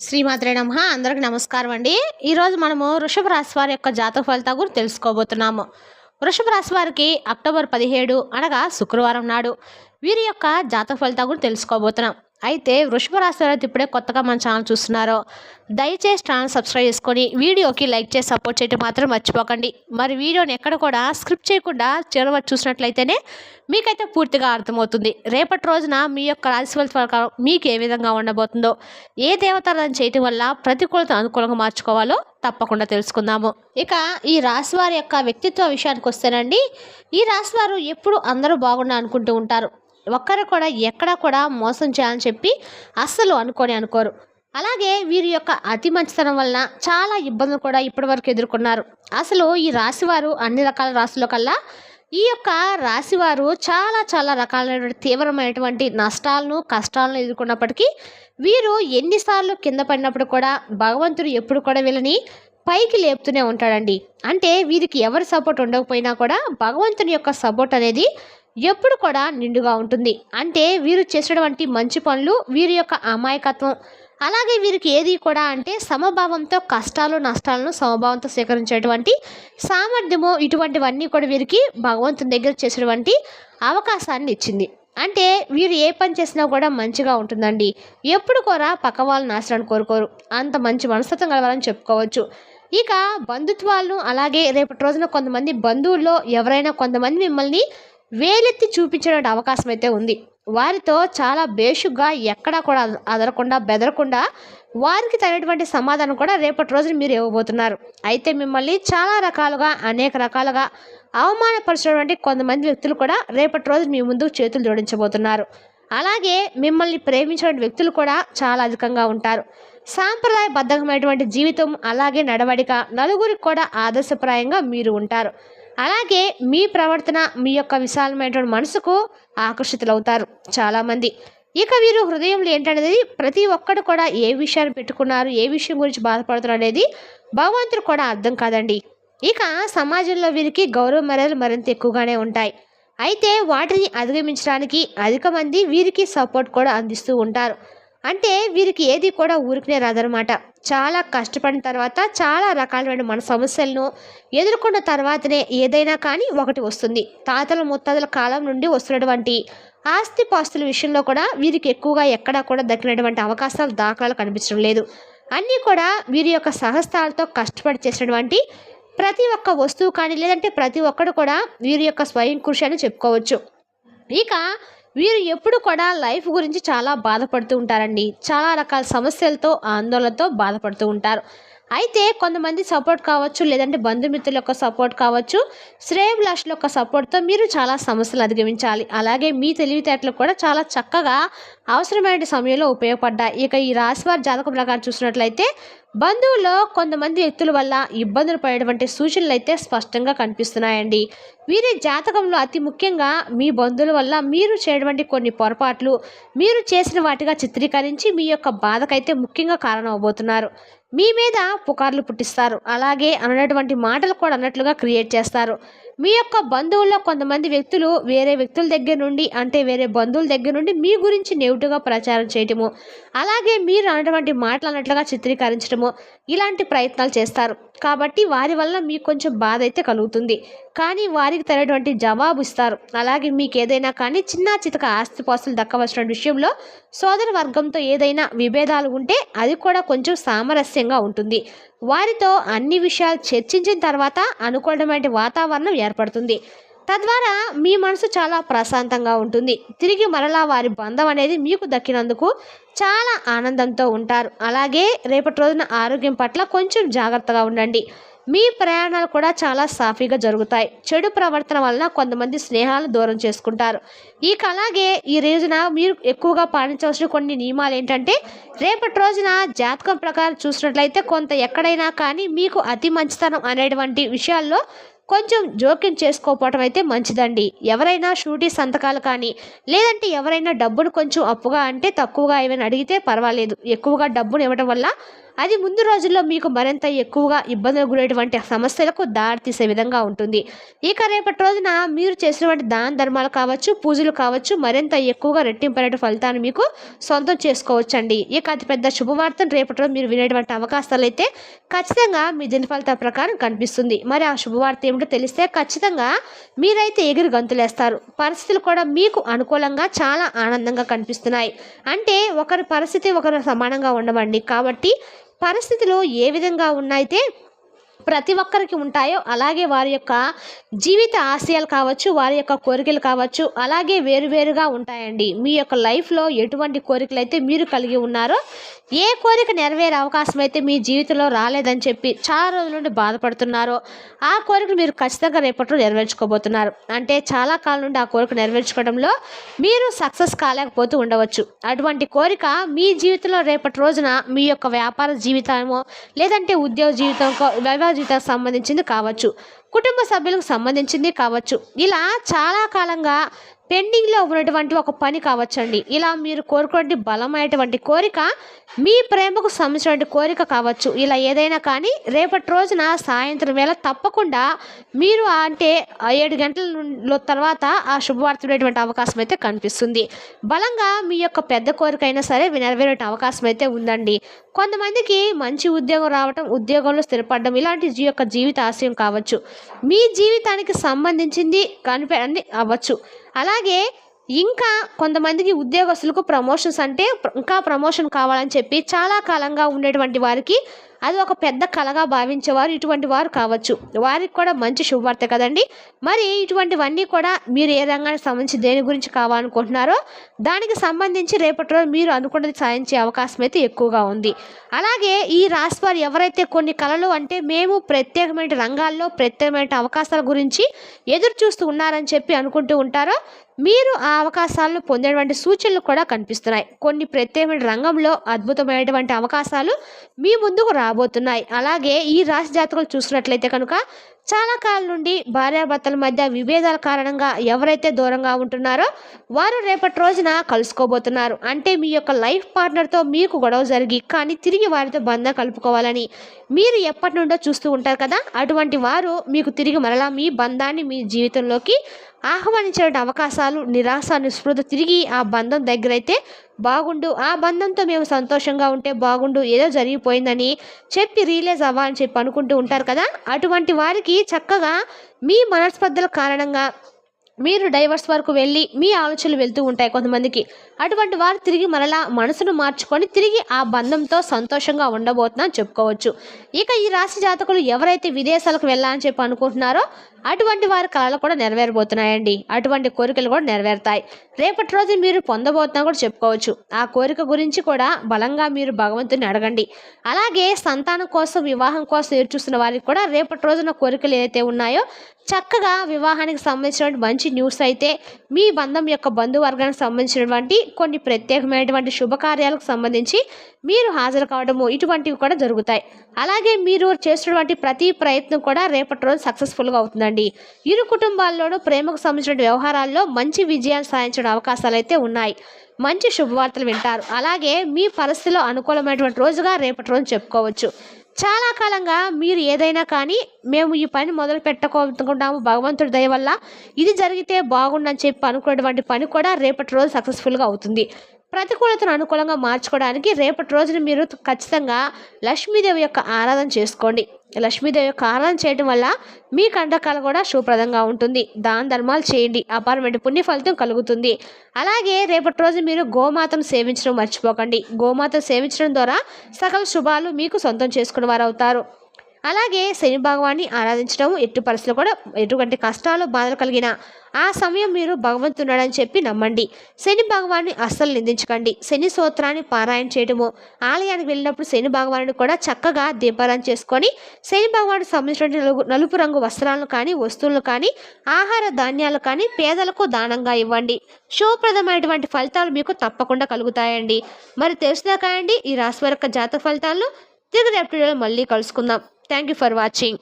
శ్రీమాత్రే నమః. అందరికి నమస్కారం అండి. ఈరోజు మనము వృషభ రాశి వారి యొక్క జాతక ఫలితాల గురించి తెలుసుకోబోతున్నాము. వృషభ రాశి వారికి అక్టోబర్ 17 అనగా శుక్రవారం నాడు వీరి యొక్క జాతక ఫలితాల గురించి తెలుసుకోబోతున్నాం. అయితే వృషభ రాశి వారైతే ఇప్పుడే కొత్తగా మన ఛానల్ చూస్తున్నారో దయచేసి ఛానల్ సబ్స్క్రైబ్ చేసుకొని వీడియోకి లైక్ చేసి సపోర్ట్ చేయడం మాత్రం మర్చిపోకండి. మరి వీడియోని ఎక్కడ కూడా స్క్రిప్ట్ చేయకుండా చివరి వరకు చూసినట్లయితేనే మీకైతే పూర్తిగా అర్థమవుతుంది. రేపటి రోజున మీ యొక్క రాశి ఫలితాలు మీకు ఏ విధంగా ఉండబోతుందో, ఏ దేవతారాధన చేయటం వల్ల ప్రతికూలత అనుకూలంగా మార్చుకోవాలో తప్పకుండా తెలుసుకుందాము. ఇక ఈ రాశి వారి యొక్క వ్యక్తిత్వ విషయానికి వస్తేనండి, ఈ రాశి వారు ఎప్పుడు అందరూ బాగుండా అనుకుంటూ ఉంటారు. ఒక్కరు కూడా ఎక్కడా కూడా మోసం చేయాలని చెప్పి అస్సలు అనుకోరు. అలాగే వీరి యొక్క అతి మంచితనం వలన చాలా ఇబ్బందులు కూడా ఇప్పటివరకు ఎదుర్కొన్నారు. అసలు ఈ రాశివారు అన్ని రకాల రాశుల కల్లా ఈ యొక్క రాశివారు చాలా రకాలైనటువంటి తీవ్రమైనటువంటి నష్టాలను కష్టాలను ఎదుర్కొన్నప్పటికీ వీరు ఎన్నిసార్లు కింద పడినప్పుడు కూడా భగవంతుడు ఎప్పుడు కూడా వీళ్ళని పైకి లేపుతూనే ఉంటాడండి. అంటే వీరికి ఎవరి సపోర్ట్ ఉండకపోయినా కూడా భగవంతుని యొక్క సపోర్ట్ అనేది ఎప్పుడు కూడా నిండుగా ఉంటుంది. అంటే వీరు చేసేటువంటి మంచి పనులు, వీరి యొక్క అమాయకత్వం, అలాగే వీరికి ఏది కూడా అంటే సమభావంతో కష్టాలు నష్టాలను సమభావంతో స్వీకరించేటువంటి సామర్థ్యము, ఇటువంటివన్నీ కూడా వీరికి భగవంతుని దగ్గర చేసేటువంటి అవకాశాన్ని ఇచ్చింది. అంటే వీరు ఏ పని చేసినా కూడా మంచిగా ఉంటుందండి. ఎప్పుడు కూడా పక్క వాళ్ళ నాశనాన్ని కోరుకోరు. అంత మంచి మనస్తత్వం కలవాలని చెప్పుకోవచ్చు. ఇక బంధుత్వాలను, అలాగే రేపటి రోజున కొంతమంది బంధువుల్లో ఎవరైనా కొంతమంది మిమ్మల్ని వేలెత్తి చూపించడానికి అవకాశం అయితే ఉంది. వారితో చాలా బేషుగ్గా ఎక్కడా కూడా అదరకుండా బెదరకుండా వారికి తగినటువంటి సమాధానం కూడా రేపటి రోజున మీరు ఇవ్వబోతున్నారు. అయితే మిమ్మల్ని చాలా రకాలుగా అనేక రకాలుగా అవమానపరిచినటువంటి కొంతమంది వ్యక్తులు కూడా రేపటి రోజు మీ ముందు చేతులు జోడించబోతున్నారు. అలాగే మిమ్మల్ని ప్రేమించిన వ్యక్తులు కూడా చాలా అధికంగా ఉంటారు. సాంప్రదాయబద్ధమైనటువంటి జీవితం, అలాగే నడవడిక, నలుగురికి కూడా ఆదర్శప్రాయంగా మీరు ఉంటారు. అలాగే మీ ప్రవర్తన, మీ యొక్క విశాలమైనటువంటి మనసుకు ఆకర్షితులవుతారు చాలామంది. ఇక వీరు హృదయంలో ఏంటనేది ప్రతి ఒక్కరు కూడా ఏ విషయాన్ని పెట్టుకున్నారు, ఏ విషయం గురించి బాధపడుతున్నారు అనేది భగవంతుడు కూడా అర్థం కాదండి. ఇక సమాజంలో వీరికి గౌరవ మర్యాదలు మరింత ఎక్కువగానే ఉంటాయి. అయితే వాటిని అధిగమించడానికి అధిక మంది వీరికి సపోర్ట్ కూడా అందిస్తూ ఉంటారు. అంటే వీరికి ఏది కూడా ఊరికనే రాదనమాట. చాలా కష్టపడిన తర్వాత చాలా రకాలైన మన సమస్యలను ఎదుర్కొన్న తర్వాతనే ఏదైనా కానీ ఒకటి వస్తుంది. తాతల ముత్తాతల కాలం నుండి వస్తున్నటువంటి ఆస్తిపాస్తుల విషయంలో కూడా వీరికి ఎక్కువగా ఎక్కడా కూడా దక్కినటువంటి అవకాశాలు దాఖలాలు కనిపించడం లేదు. అన్నీ కూడా వీరి యొక్క సహస్తాలతో కష్టపడి చేసినటువంటి ప్రతి ఒక్క వస్తువు కానీ, లేదంటే ప్రతి ఒక్కరు కూడా వీరి యొక్క స్వయం కృషి అని చెప్పుకోవచ్చు. ఇక వీరు ఎప్పుడు కూడా లైఫ్ గురించి చాలా బాధపడుతూ ఉంటారండి. చాలా రకాల సమస్యలతో ఆందోళనతో బాధపడుతూ ఉంటారు. అయితే కొంతమంది సపోర్ట్ కావచ్చు, లేదంటే బంధుమిత్రుల యొక్క సపోర్ట్ కావచ్చు, శ్రేయభిలాషుల యొక్క సపోర్ట్తో మీరు చాలా సమస్యలు అధిగమించాలి. అలాగే మీ తెలివితేటలు కూడా చాలా చక్కగా అవసరమైన సమయంలో ఉపయోగపడ్డాయి. ఇక ఈ రాశివారి జాతకం ప్రకారం చూసినట్లయితే బంధువుల్లో కొంతమంది వ్యక్తుల వల్ల ఇబ్బందులు పడేటువంటి సూచనలు అయితే స్పష్టంగా కనిపిస్తున్నాయండి. వీరి జాతకంలో అతి ముఖ్యంగా మీ బంధువుల వల్ల మీరు చేయటువంటి కొన్ని పొరపాట్లు మీరు చేసిన వాటిగా చిత్రీకరించి మీ యొక్క బాధకైతే ముఖ్యంగా కారణం అవబోతున్నారు. మీ మీద పుకార్లు పుట్టిస్తారు. అలాగే అన్నటువంటి మాటలు కూడా అన్నట్లుగా క్రియేట్ చేస్తారు. మీ యొక్క బంధువుల్లో కొంతమంది వ్యక్తులు వేరే వ్యక్తుల దగ్గర నుండి, అంటే వేరే బంధువుల దగ్గర నుండి మీ గురించి నెగిటివ్గా ప్రచారం చేయటము, అలాగే మీరు అన్నటువంటి మాటలు అన్నట్లుగా చిత్రీకరించడము, ఇలాంటి ప్రయత్నాలు చేస్తారు. కాబట్టి వారి వల్ల మీకు కొంచెం బాధ అయితే కలుగుతుంది. కానీ వారికి తగినటువంటి జవాబు ఇస్తారు. అలాగే మీకు ఏదైనా కానీ చిన్న చితక ఆస్తిపాస్తులు దక్కవలసిన విషయంలో సోదర వర్గంతో ఏదైనా విభేదాలు ఉంటే అది కూడా కొంచెం సామరస్యంగా ఉంటుంది. వారితో అన్ని విషయాలు చర్చించిన తర్వాత అనుకూలమైన వాతావరణం ఏర్పడుతుంది. తద్వారా మీ మనసు చాలా ప్రశాంతంగా ఉంటుంది. తిరిగి మరలా వారి బంధం అనేది మీకు దక్కినందుకు చాలా ఆనందంతో ఉంటారు. అలాగే రేపటి రోజున ఆరోగ్యం పట్ల కొంచెం జాగ్రత్తగా ఉండండి. మీ ప్రయాణాలు కూడా చాలా సాఫీగా జరుగుతాయి. చెడు ప్రవర్తన వలన కొంతమంది స్నేహాలను దూరం చేసుకుంటారు. ఇక అలాగే ఈ రోజున మీరు ఎక్కువగా పాటించవలసిన కొన్ని నియమాలు ఏంటంటే, రేపటి రోజున జాతకం ప్రకారం చూసినట్లయితే కొంత ఎక్కడైనా కానీ మీకు అతి మంచితనం అనేటువంటి విషయాల్లో కొంచెం జోక్యం చేసుకోకపోవటం అయితే మంచిదండి. ఎవరైనా షూరిటీ సంతకాలు కానీ లేదంటే ఎవరైనా డబ్బును కొంచెం అప్పుగా అంటే తక్కువగా ఏమైనా అడిగితే పర్వాలేదు. ఎక్కువగా డబ్బును ఇవ్వడం వల్ల అది ముందు రోజుల్లో మీకు మరింత ఎక్కువగా ఇబ్బందులు గురేటువంటి సమస్యలకు దారితీసే విధంగా ఉంటుంది. ఇక రేపటి రోజున మీరు చేసినటువంటి దాన ధర్మాలు కావచ్చు, పూజలు కావచ్చు, మరింత ఎక్కువగా రెట్టింపైన ఫలితాన్ని మీకు సొంతం చేసుకోవచ్చండి. ఇక అతిపెద్ద శుభవార్తను రేపటి రోజు మీరు వినేటువంటి అవకాశాలు అయితే ఖచ్చితంగా మీ దిన ఫలితాల ప్రకారం కనిపిస్తుంది. మరి ఆ శుభవార్త ఏమిటో తెలిస్తే ఖచ్చితంగా మీరైతే ఎగిరి గంతులేస్తారు. పరిస్థితులు కూడా మీకు అనుకూలంగా చాలా ఆనందంగా కనిపిస్తున్నాయి. అంటే ఒకరి పరిస్థితి ఒకరు సమానంగా ఉండవండి. కాబట్టి పరిస్థితులు ఏ విధంగా ఉన్నాయితే ప్రతి ఒక్కరికి ఉంటాయో అలాగే వారి యొక్క జీవిత ఆశయాలు కావచ్చు, వారి యొక్క కోరికలు కావచ్చు, అలాగే వేరువేరుగా ఉంటాయండి. మీ యొక్క లైఫ్లో ఎటువంటి కోరికలు అయితే మీరు కలిగి ఉన్నారో, ఏ కోరిక నెరవేరే అవకాశం అయితే మీ జీవితంలో రాలేదని చెప్పి చాలా రోజుల నుండి బాధపడుతున్నారో ఆ కోరికను మీరు ఖచ్చితంగా రేపట్లో నెరవేర్చుకోబోతున్నారు. అంటే చాలా కాలం నుండి ఆ కోరిక నెరవేర్చుకోవడంలో మీరు సక్సెస్ కాలేకపోతూ ఉండవచ్చు. అటువంటి కోరిక మీ జీవితంలో రేపటి రోజున మీ యొక్క వ్యాపార జీవితమో లేదంటే ఉద్యోగ జీవితం, వైవాహిక జీవితానికి సంబంధించింది కావచ్చు, కుటుంబ సభ్యులకు సంబంధించింది కావచ్చు. ఇలా చాలా కాలంగా పెండింగ్లో ఉన్నటువంటి ఒక పని కావచ్చండి. ఇలా మీరు కోరుకునే బలమైనటువంటి కోరిక, మీ ప్రేమకు సంబంధించినటువంటి కోరిక కావచ్చు. ఇలా ఏదైనా కానీ రేపటి రోజున సాయంత్రం వేళ తప్పకుండా మీరు అంటే 7 గంటల తర్వాత ఆ శుభవార్త ఉండేటువంటి అవకాశం అయితే కనిపిస్తుంది. బలంగా మీ యొక్క పెద్ద కోరిక అయినా సరే నెరవేరే అవకాశం అయితే ఉందండి. కొంతమందికి మంచి ఉద్యోగం రావటం, ఉద్యోగంలో స్థిరపడడం ఇలాంటి యొక్క జీవిత ఆశయం కావచ్చు. మీ జీవితానికి సంబంధించింది అన్ని అవ్వచ్చు. అలాగే ఇంకా కొంతమందికి ఉద్యోగస్తులకు ప్రమోషన్స్ అంటే ఇంకా ప్రమోషన్ కావాలని చెప్పి చాలా కాలంగా ఉండేటువంటి వారికి అది ఒక పెద్ద కలగా భావించేవారు ఇటువంటి వారు కావచ్చు. వారికి కూడా మంచి శుభవార్త కదండి. మరి ఇటువంటివన్నీ కూడా మీరు ఏ రంగానికి సంబంధించి దేని గురించి కావాలనుకుంటున్నారో దానికి సంబంధించి రేపటి రోజు మీరు అనుకున్నది సాధించే అవకాశం అయితే ఎక్కువగా ఉంది. అలాగే ఈ రాశి వారు ఎవరైతే కొన్ని కళలు అంటే మేము ప్రత్యేకమైన రంగాల్లో ప్రత్యేకమైన అవకాశాల గురించి ఎదురు చూస్తూ ఉన్నారని చెప్పి అనుకుంటూ ఉంటారో మీరు ఆ అవకాశాలను పొందేటువంటి సూచనలు కూడా కనిపిస్తున్నాయి. కొన్ని ప్రత్యేకమైన రంగంలో అద్భుతమైనటువంటి అవకాశాలు మీ ముందుకు రాబోతున్నాయి. అలాగే ఈ రాశి జాతకులు చూసినట్లయితే కనుక చాలా కాలం నుండి భార్యాభర్తల మధ్య విభేదాల కారణంగా ఎవరైతే దూరంగా ఉంటున్నారో వారు రేపటి రోజున కలుసుకోబోతున్నారు. అంటే మీ యొక్క లైఫ్ పార్ట్నర్తో మీకు గొడవ జరిగి కానీ తిరిగి వారితో బంధం కలుపుకోవాలని మీరు ఎప్పటి నుండో చూస్తూ ఉంటారు కదా. అటువంటి వారు మీకు తిరిగి మరలా మీ బంధాన్ని మీ జీవితంలోకి ఆహ్వానించే అవకాశాలు, నిరాశ నిస్పృహ తిరిగి ఆ బంధం దగ్గర అయితే బాగుండు, ఆ బంధంతో మేము సంతోషంగా ఉంటే బాగుండు, ఏదో జరిగిపోయిందని చెప్పి రియలైజ్ అవ్వాలని చెప్పి అనుకుంటూ ఉంటారు కదా. అటువంటి వారికి చక్కగా మీ మనస్పర్ధల కారణంగా మీరు డైవర్స్ వరకు వెళ్ళి మీ ఆలోచనలు వెళ్తూ ఉంటాయి కొంతమందికి. అటువంటి వారు తిరిగి మరలా మనసును మార్చుకొని తిరిగి ఆ బంధంతో సంతోషంగా ఉండబోతున్నారని చెప్పుకోవచ్చు. ఇక ఈ రాశి జాతకులు ఎవరైతే విదేశాలకు వెళ్ళాలని చెప్పి అనుకుంటున్నారో అటువంటి వారి కళలు కూడా నెరవేరబోతున్నాయండి. అటువంటి కోరికలు కూడా నెరవేరుతాయి. రేపటి రోజు మీరు పొందబోతున్నా కూడా చెప్పుకోవచ్చు. ఆ కోరిక గురించి కూడా బలంగా మీరు భగవంతుని అడగండి. అలాగే సంతానం కోసం, వివాహం కోసం ఎదురు చూస్తున్న వారికి కూడా రేపటి రోజున కోరికలు ఏదైతే ఉన్నాయో చక్కగా వివాహానికి సంబంధించినటువంటి మంచి న్యూస్ అయితే మీ బంధం యొక్క బంధువర్గానికి సంబంధించినటువంటి కొన్ని ప్రత్యేకమైనటువంటి శుభకార్యాలకు సంబంధించి మీరు హాజరు కావడము ఇటువంటివి కూడా జరుగుతాయి. అలాగే మీరు చేస్తున్నటువంటి ప్రతి ప్రయత్నం కూడా రేపటి రోజు సక్సెస్ఫుల్గా అవుతుందండి. ఇరు కుటుంబాల్లోనూ ప్రేమకు సంబంధించిన వ్యవహారాల్లో మంచి విజయాన్ని సాధించడం అవకాశాలు అయితే ఉన్నాయి. మంచి శుభవార్తలు వింటారు. అలాగే మీ పరిస్థితిలో అనుకూలమైనటువంటి రోజుగా రేపటి రోజు చెప్పుకోవచ్చు. చాలా కాలంగా మీరు ఏదైనా కానీ మేము ఈ పని మొదలు పెట్టుకుంటాము భగవంతుడి దయ వల్ల ఇది జరిగితే బాగుండని చెప్పి అనుకున్నటువంటి పని కూడా రేపటి రోజు సక్సెస్ఫుల్గా అవుతుంది. ప్రతికూలతను అనుకూలంగా మార్చుకోవడానికి రేపటి రోజున మీరు ఖచ్చితంగా లక్ష్మీదేవి యొక్క ఆరాధన చేసుకోండి. లక్ష్మీదేవి యొక్క ఆరాధన చేయడం వల్ల మీ కంటకాలు కూడా శుభప్రదంగా ఉంటుంది. దాన ధర్మాలు చేయండి, అపారమైన పుణ్య ఫలితం కలుగుతుంది. అలాగే రేపటి రోజు మీరు గోమాతను సేవించడం మర్చిపోకండి. గోమాతను సేవించడం ద్వారా సకల శుభాలు మీకు సొంతం చేసుకునే వారు అవుతారు. అలాగే శని భగవాన్ని ఆరాధించడం ఎట్టి పరిస్థితులు కూడా ఎటువంటి కష్టాలు బాధలు కలిగిన ఆ సమయం మీరు భగవంతున్నాడని చెప్పి నమ్మండి. శని భగవాన్ని అస్సలు నిందించకండి. శని స్తోత్రాన్ని పారాయణ చేయడము, ఆలయానికి వెళ్ళినప్పుడు శని భగవాన్ని కూడా చక్కగా దీపారాయణ చేసుకొని శని భగవానికి సంబంధించిన నలుపు రంగు వస్త్రాలను కానీ వస్తువులను కానీ ఆహార ధాన్యాలు కానీ పేదలకు దానంగా ఇవ్వండి. శుభప్రదమైనటువంటి ఫలితాలు మీకు తప్పకుండా కలుగుతాయండి. మరి తెలుసుదా కాయండి ఈ రాశి వారి యొక్క జాతక ఫలితాలను తిరిగి రేపటి వీడియోలో మళ్ళీ కలుసుకుందాం. Thank you for watching.